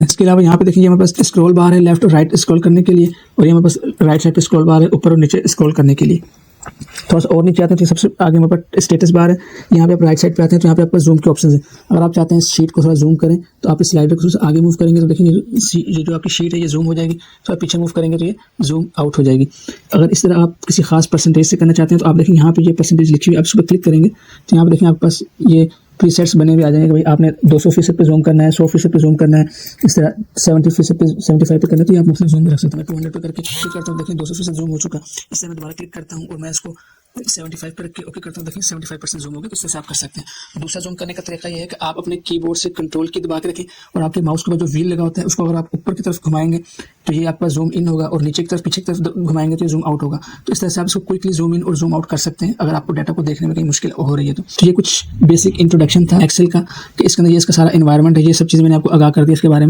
इसके अलावा यहाँ पे देखिए हमारे पास स्क्रॉल बार है लेफ्ट और राइट स्क्रॉल करने के लिए, और ये हमारे पास राइट साइड पे स्क्रॉल बार है ऊपर और नीचे स्क्रॉल करने के लिए। थोड़ा सा और नीचे आते हैं तो सबसे आगे हमारे पास स्टेटस बार है। यहाँ पे आप राइट साइड पे आते हैं तो यहाँ पे आपके पास जूम के ऑप्शन है। अगर आप चाहते हैं शीट को थोड़ा जूम करें तो आप इस स्लाइडर को आगे मूव करेंगे तो देखिए ये जो आपकी शीट है ये जूम हो जाएगी। तो आप पीछे मूव करेंगे तो ये जूम आउट हो जाएगी। अगर इस तरह आप किसी खास परसेंटेज से करना चाहते हैं तो आप देखिए यहाँ पे ये परसेंटेज लिखी हुई है, आप इस पर क्लिक करेंगे तो यहाँ पे देखिए आपके पास ये प्रीसेट्स बने हुए आ जाएंगे। भाई आपने 200% पे जूम करना है, 100% पे जूम करना है, इस तरह 70% पे 75 पे करना है तो ये आप मुख्तलिफ जूम भी रख सकते हैं। 200 पे करके क्लिक करता हूँ, देखिए 200% जूम हो चुका। इससे मैं दोबारा क्लिक करता हूँ और मैं इसको 75 पर रख के ओके करता हूँ, देखिए 75% जूम हो गया। तो इससे आप कर सकते हैं। दूसरा जूम करने का तरीका ये है कि आप अपने कीबोर्ड से कंट्रोल की दबा के रखें और आपके माउस के ऊपर जो व्हील लगा होता है उसको अगर आप ऊपर की तरफ घुमाएंगे तो ये आपका जूम इन होगा, और नीचे की तरफ पीछे की तरफ घुमाएंगे तो ये जूम आउट होगा। तो इस तरह से आप इसको क्विकली जूम इन और जूम आउट कर सकते हैं अगर आपको डाटा को देखने में कहीं मुश्किल हो रही है तो ये कुछ बेसिक इंट्रोडक्शन था एक्सेल का कि इसके अंदर ये इसका सारा एनवायरनमेंट है। ये सब चीज़ें मैंने आपको आगाह कर दी इसके बारे में।